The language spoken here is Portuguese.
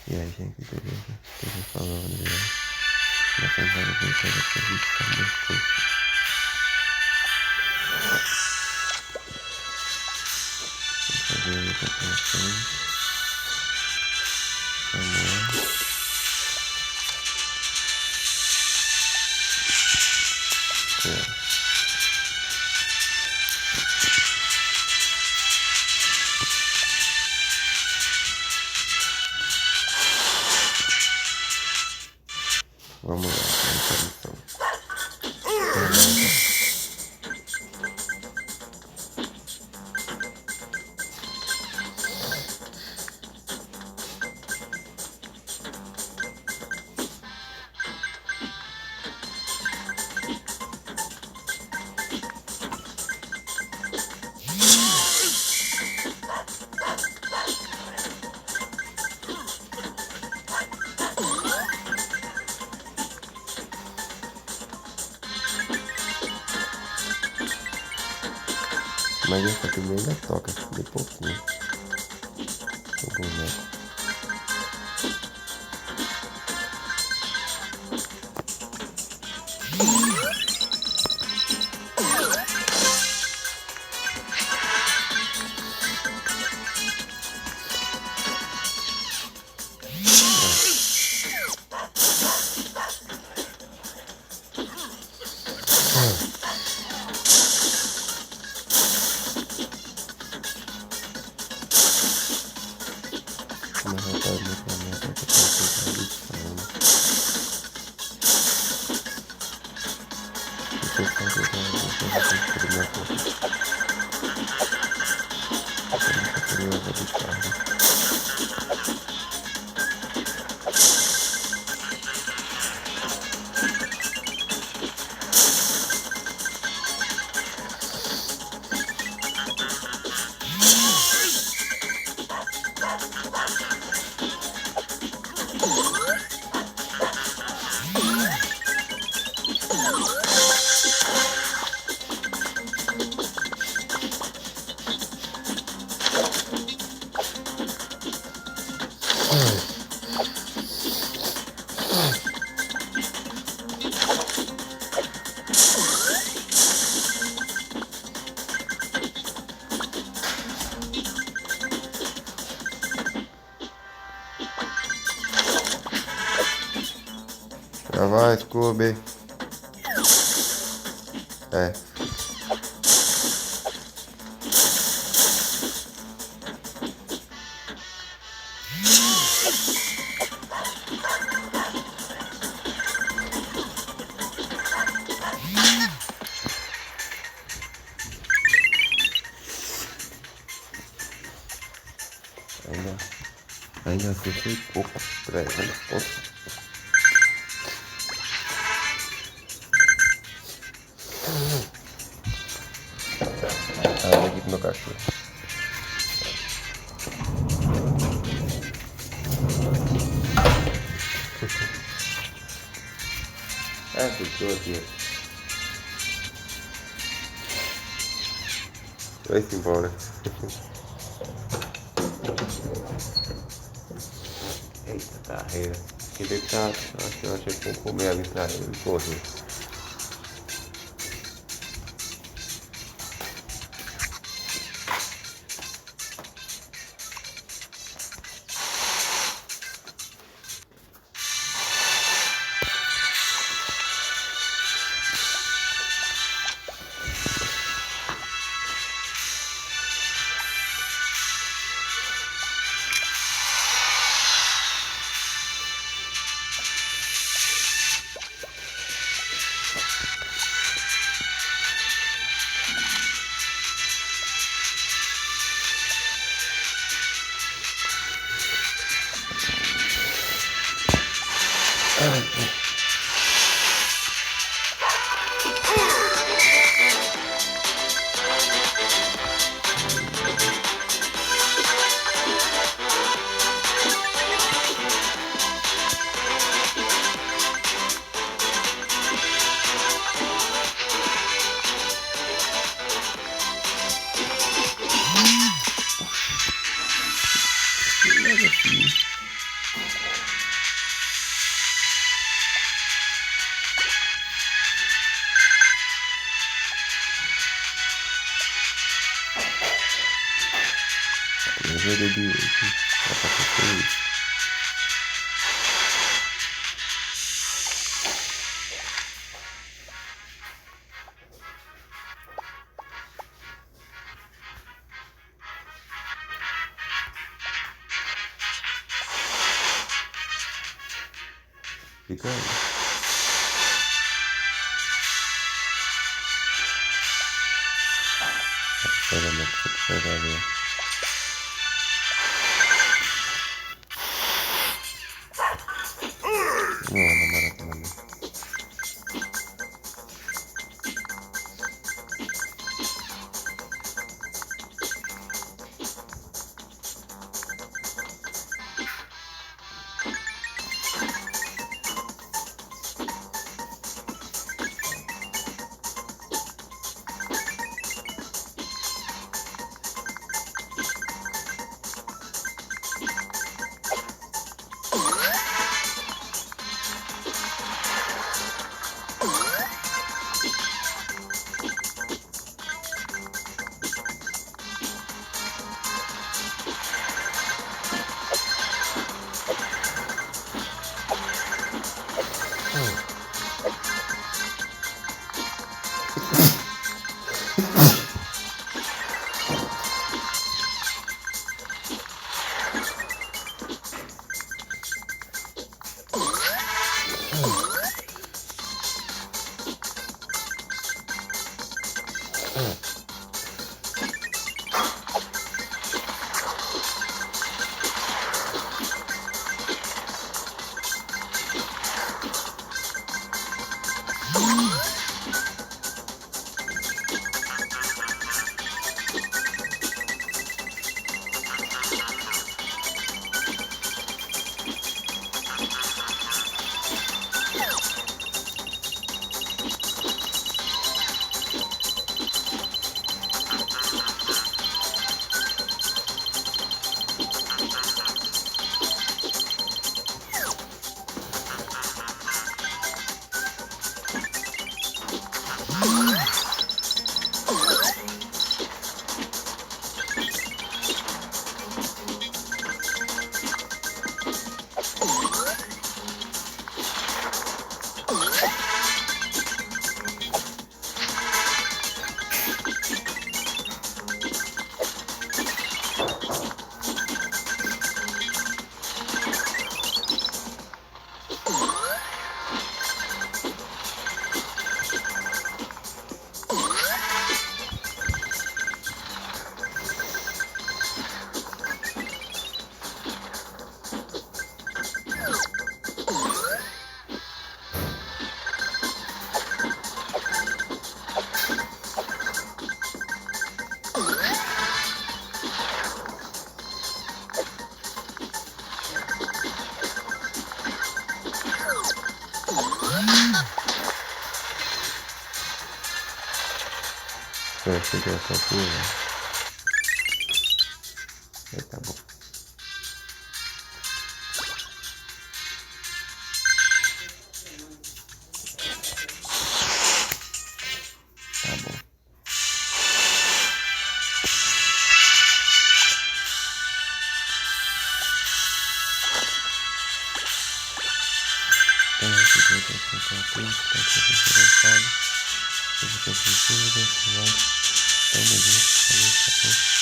E aí, gente, beleza? Tô falando, né? Nessa hora eu vou fazer a revista muito. Vou fazer a preparação. Vamos lá. Vamos lá, preparação. Mas essa primeira toca de pouquinho. O boneco. Mas eu tava muito na minha boca pra pegar a lição. E eu fazer a experimento. Eu vou deixar. Já vai, Scooby. É. Ainda acertei pouco. 300 pontos. Ah, aqui pro meu cachorro. Ah, ficou aqui. Vai-se embora. Eita, carreira. Que deitado. Eu achei que eu comer ali pra ele correr. Mas assim. já bebi hoje. Dá pra ter isso. Fica aí. Pega a minha pega ali. Não, namorada na minha. Eu achei que era só tua, né? Aí tá bom. Tá bom. Então, aqui que eu tô com o tempo, tá aqui com o engraçado. Eu vou ter pintura, tamo junto, falou, acabou.